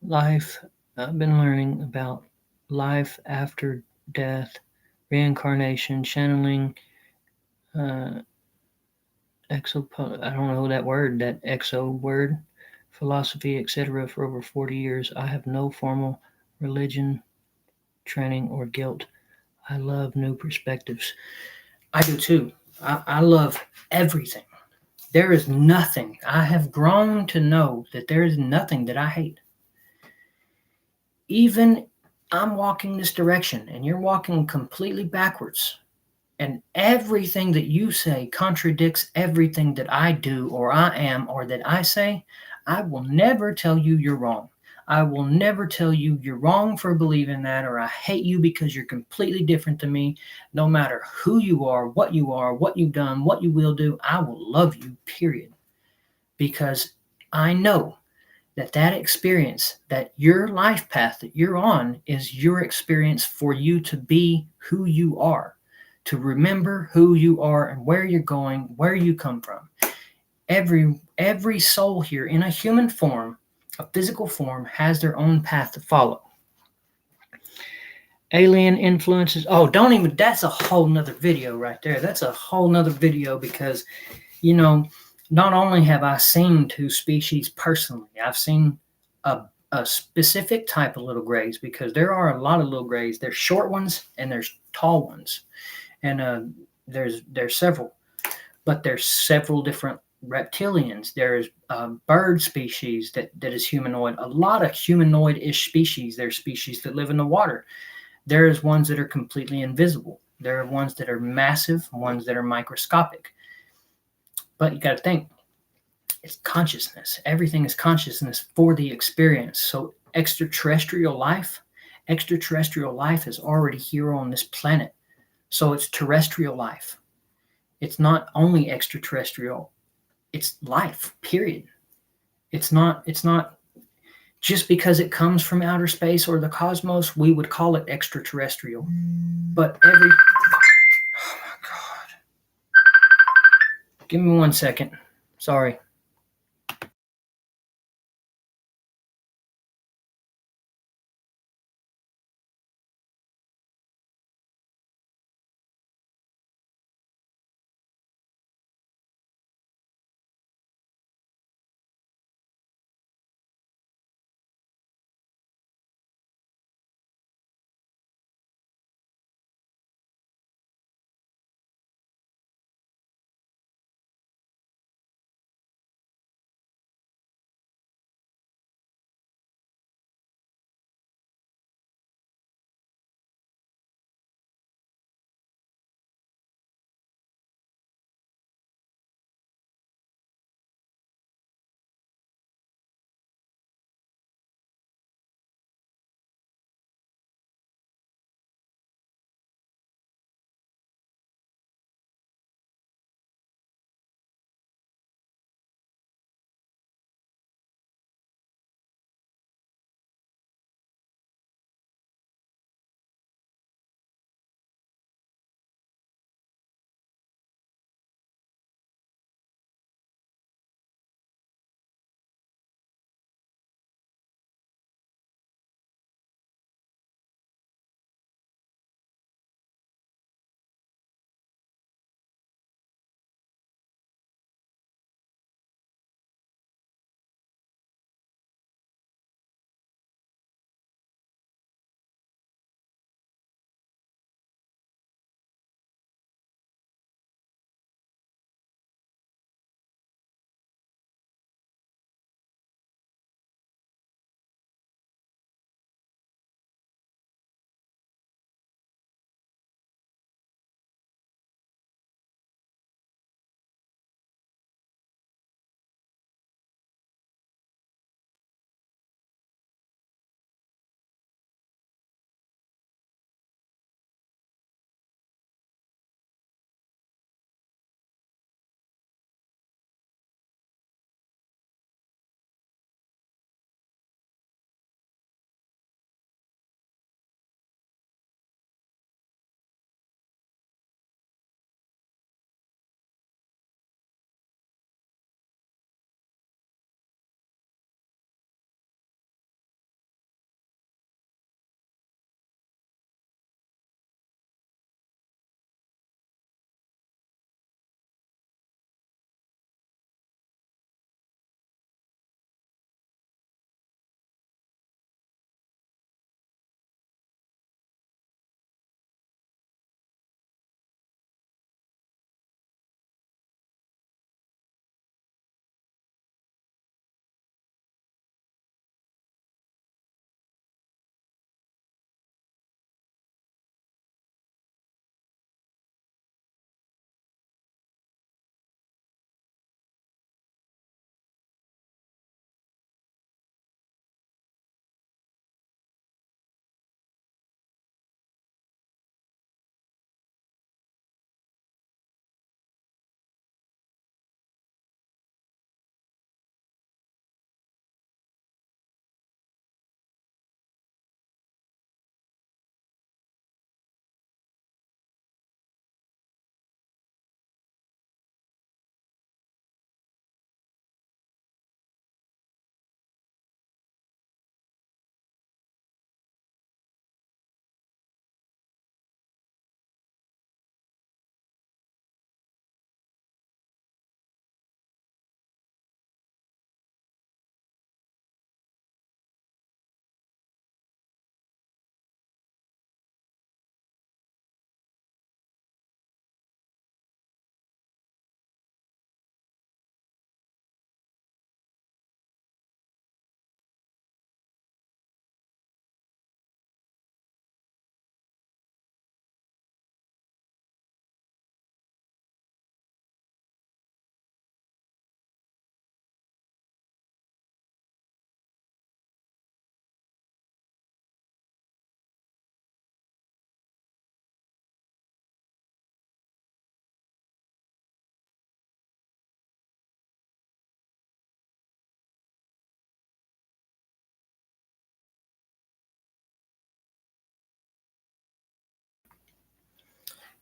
S1: Life, I've been learning about life after death, reincarnation, channeling, I don't know that exo word, philosophy, etc. For over 40 years. I have no formal religion, training, or guilt. I love new perspectives. I do too. I love everything. There is nothing. I have grown to know that there is nothing that I hate. Even I'm walking this direction and you're walking completely backwards, and everything that you say contradicts everything that I do or I am or that I say, I will never tell you you're wrong. I will never tell you you're wrong for believing that, or I hate you because you're completely different than me. No matter who you are, what you've done, what you will do, I will love you, period. Because I know that experience, that your life path that you're on is your experience for you to be who you are, to remember who you are and where you're going, where you come from. Every soul here in a human form, a physical form, has their own path to follow. Alien influences. Oh, that's a whole nother video right there. That's a whole nother video because, not only have I seen two species personally, I've seen a specific type of little grays, because there are a lot of little grays. There's short ones and there's tall ones. And there's several. But there's several different reptilians. There's bird species that is humanoid. A lot of humanoid-ish species. There's species that live in the water. There's ones that are completely invisible. There are ones that are massive, ones that are microscopic. But you got to think, it's consciousness. Everything is consciousness for the experience. So extraterrestrial life is already here on this planet. So it's terrestrial life. It's not only extraterrestrial, it's life, period. It's not just because it comes from outer space or the cosmos, we would call it extraterrestrial. But oh my God. Give me 1 second. Sorry.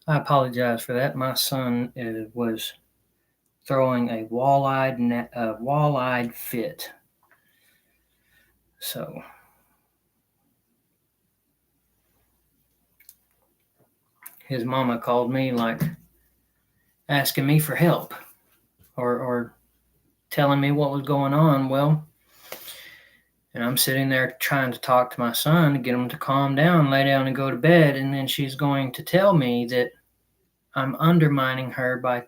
S1: I apologize for that. My son was throwing a wall-eyed fit. So his mama called me, like asking me for help, or telling me what was going on. Well, and I'm sitting there trying to talk to my son to get him to calm down, lay down, and go to bed. And then she's going to tell me that I'm undermining her by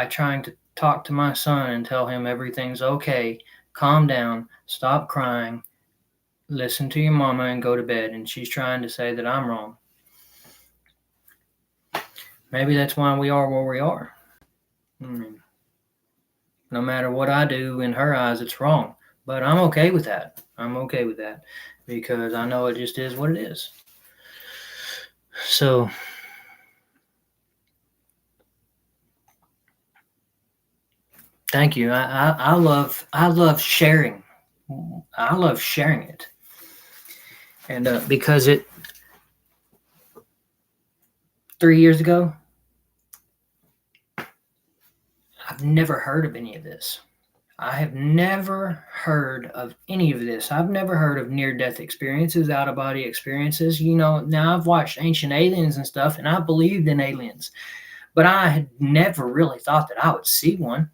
S1: trying to talk to my son and tell him everything's okay, calm down, stop crying, listen to your mama, and go to bed. And she's trying to say that I'm wrong. Maybe that's why we are where we are. No matter what I do, in her eyes, it's wrong. But I'm okay with that. I'm okay with that because I know it just is what it is. So thank you. I love sharing. I love sharing it, and because 3 years ago, I've never heard of any of this. I have never heard of any of this. I've never heard of near-death experiences, out-of-body experiences. Now I've watched Ancient Aliens and stuff, and I believed in aliens, but I had never really thought that I would see one.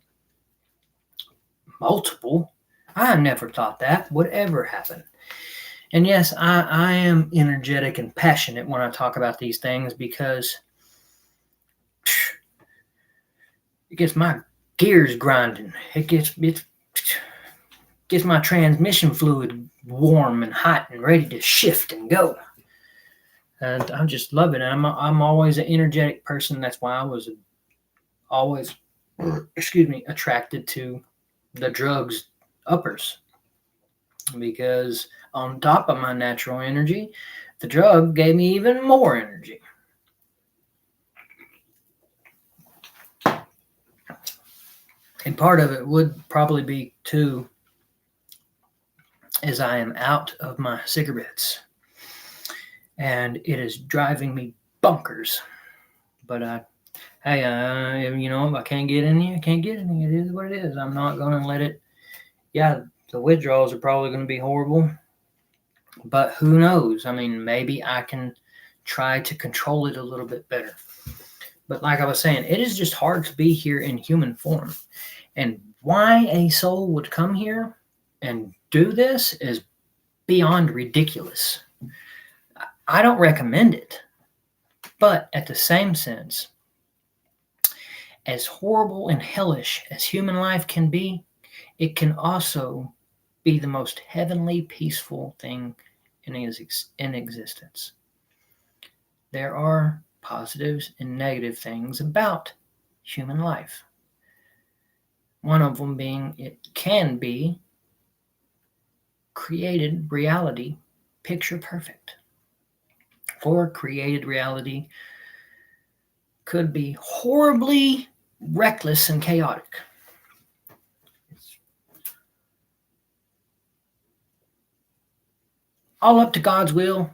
S1: Multiple. I never thought that would ever happen. And yes, I am energetic and passionate when I talk about these things because it gets my gears grinding. It gets my transmission fluid warm and hot and ready to shift and go. And I just love it. And I'm always an energetic person. That's why I was always, attracted to the drugs uppers, because on top of my natural energy, the drug gave me even more energy. And part of it would probably be too, as I am out of my cigarettes and it is driving me bonkers. But hey, if I can't get any, I can't get any. It is what it is. I'm not going to let it. Yeah, the withdrawals are probably going to be horrible, but who knows? I mean, maybe I can try to control it a little bit better. But like I was saying, it is just hard to be here in human form. And why a soul would come here and do this is beyond ridiculous. I don't recommend it. But at the same sense, as horrible and hellish as human life can be, it can also be the most heavenly, peaceful thing in existence. There are positives and negative things about human life. One of them being it can be created reality picture perfect. Or created reality could be horribly reckless and chaotic. It's all up to God's will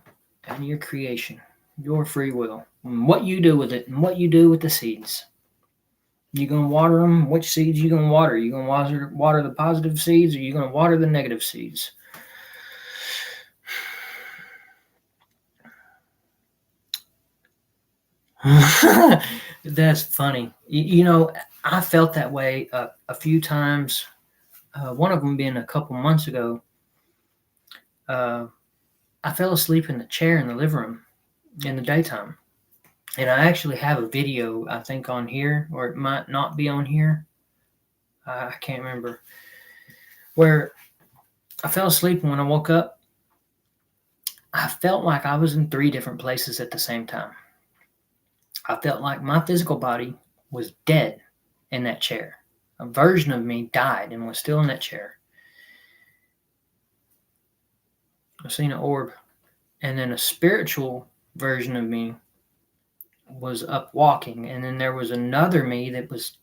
S1: and your creation, your free will, and what you do with it and what you do with the seeds. You gonna water them? Which seeds you gonna water? You gonna water the positive seeds, or you gonna water the negative seeds? That's funny. I felt that way a few times. One of them being a couple months ago. I fell asleep in the chair in the living room in the daytime. And I actually have a video, I think, on here, or it might not be on here. I can't remember. Where I fell asleep, and when I woke up, I felt like I was in 3 different places at the same time. I felt like my physical body was dead in that chair. A version of me died and was still in that chair. I seen an orb. And then a spiritual version of me was up walking. And then there was another me that was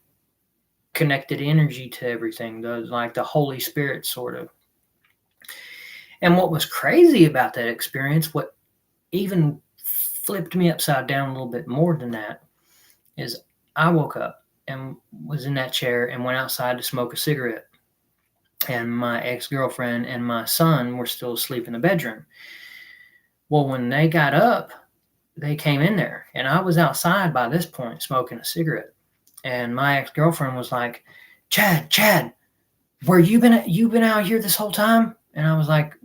S1: connected energy to everything, like the Holy Spirit, sort of. And what was crazy about that experience, what even flipped me upside down a little bit more than that is I woke up and was in that chair and went outside to smoke a cigarette. And my ex-girlfriend and my son were still asleep in the bedroom. Well, when they got up, they came in there, and I was outside by this point smoking a cigarette. And my ex-girlfriend was like, Chad, where you been out here this whole time? And I was like,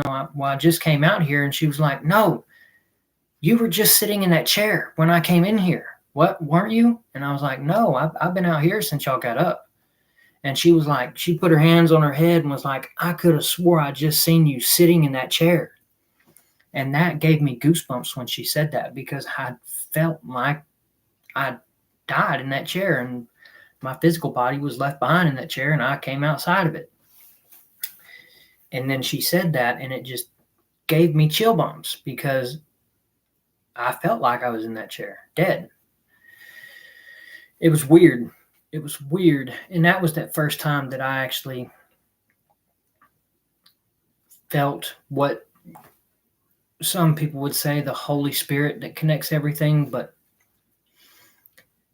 S1: I just came out here. And she was like, no, you were just sitting in that chair when I came in here. What, weren't you? And I was like, no, I've been out here since y'all got up. And she was like, she put her hands on her head and was like, I could have swore I just seen you sitting in that chair. And that gave me goosebumps when she said that, because I felt like I died in that chair and my physical body was left behind in that chair and I came outside of it. And then she said that and it just gave me chill bumps because I felt like I was in that chair, dead. It was weird. It was weird. And that was that first time that I actually felt what some people would say the Holy Spirit that connects everything. But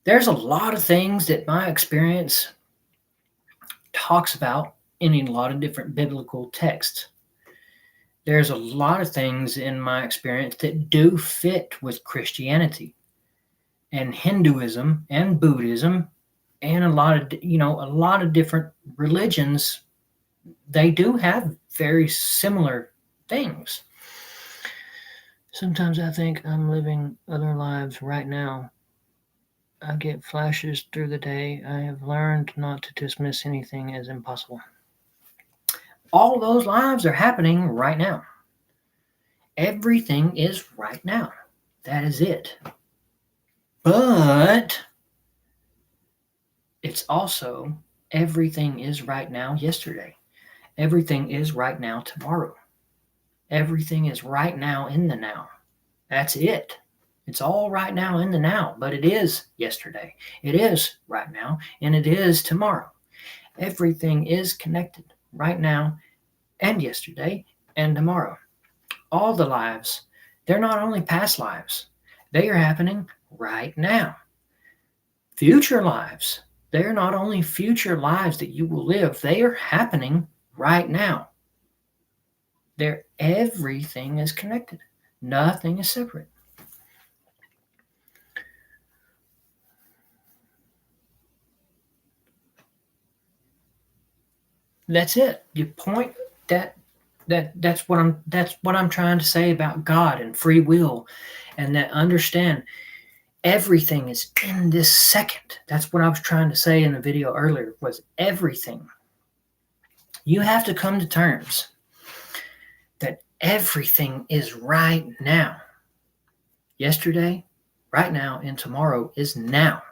S1: there's a lot of things that my experience talks about in a lot of different biblical texts. There's a lot of things in my experience that do fit with Christianity and Hinduism and Buddhism and a lot of different religions. They do have very similar things. Sometimes I think I'm living other lives right now. I get flashes through the day. I have learned not to dismiss anything as impossible. All those lives are happening right now. Everything is right now. That is it. But it's also everything is right now yesterday. Everything is right now tomorrow. Everything is right now in the now. That's it. It's all right now in the now, but it is yesterday. It is right now, and it is tomorrow. Everything is connected right now and yesterday and tomorrow. All the lives, they're not only past lives, they are happening right now. Future lives, they're not only future lives that you will live, they are happening right now. Everything is connected. Nothing is separate. That's it. You point that's what I'm trying to say about God and free will, and that understand everything is in this second. That's what I was trying to say in the video earlier, was everything. You have to come to terms that everything is right now. Yesterday, right now, and tomorrow is now.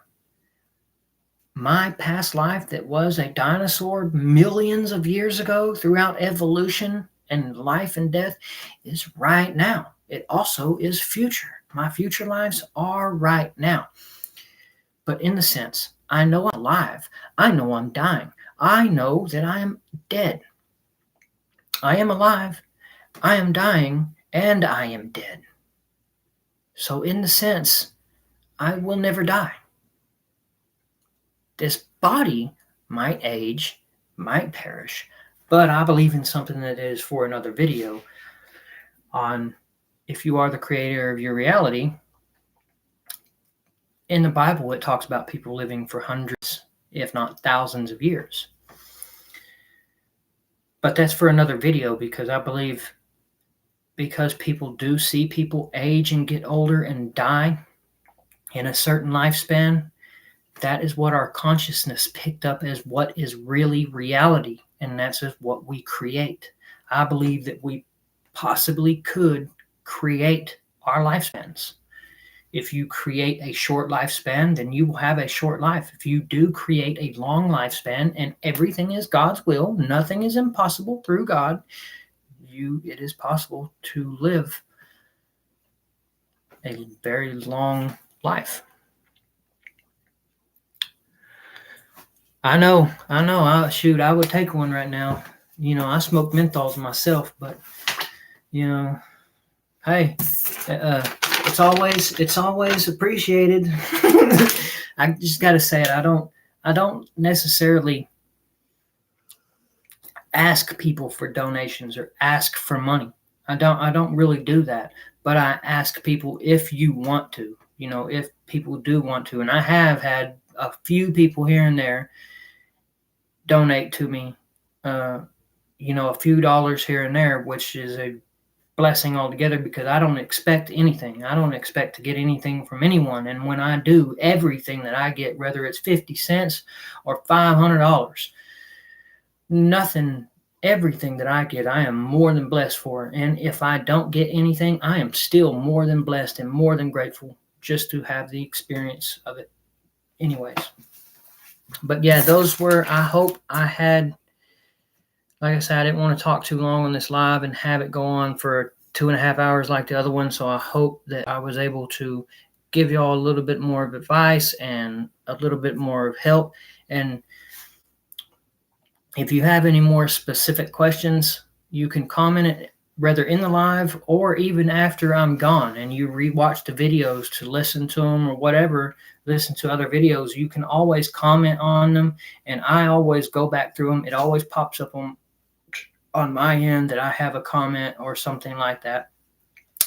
S1: My past life that was a dinosaur millions of years ago throughout evolution and life and death is right now. It also is future. My future lives are right now. But in the sense, I know I'm alive. I know I'm dying. I know that I am dead. I am alive. I am dying, and I am dead. So in the sense, I will never die. This body might age, might perish, but I believe in something that is for another video on if you are the creator of your reality. In the Bible, it talks about people living for hundreds, if not thousands of years. But that's for another video, because I believe because people do see people age and get older and die in a certain lifespan, that is what our consciousness picked up as what is really reality, and that's just what we create. I believe that we possibly could create our lifespans. If you create a short lifespan, then you will have a short life. If you do create a long lifespan, and everything is God's will, nothing is impossible through God, it is possible to live a very long life. I know. I would take one right now. I smoke menthols myself, but hey, It's always appreciated. I just got to say it. I don't necessarily ask people for donations or ask for money. I don't really do that. But I ask people if you want to. If people do want to, and I have had a few people here and there donate to me. Uh, a few dollars here and there, which is a blessing altogether because I don't expect anything. I don't expect to get anything from anyone. And when I do, everything that I get, whether it's 50 cents or $500, nothing, everything that I get, I am more than blessed for. And if I don't get anything, I am still more than blessed and more than grateful just to have the experience of it. Anyways. But yeah, those were, I hope I had, like I said, I didn't want to talk too long on this live and have it go on for 2.5 hours like the other one. So I hope that I was able to give y'all a little bit more of advice and a little bit more of help. And if you have any more specific questions, you can comment it whether in the live or even after I'm gone and you rewatch the videos to listen to them or whatever, listen to other videos. You can always comment on them, and I always go back through them. It always pops up on my end that I have a comment or something like that,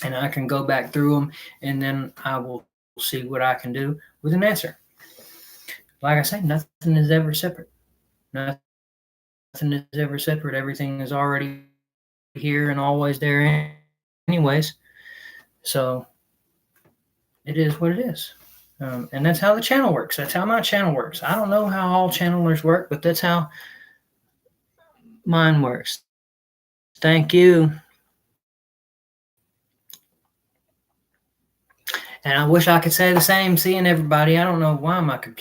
S1: and I can go back through them, and then I will see what I can do with an answer. Like I say, nothing is ever separate. Nothing is ever separate. Everything is already here and always there anyways. So it is what it is. And that's how the channel works. That's how my channel works. I don't know how all channelers work, but that's how mine works. Thank you. And I wish I could say the same, seeing everybody. I don't know why my computer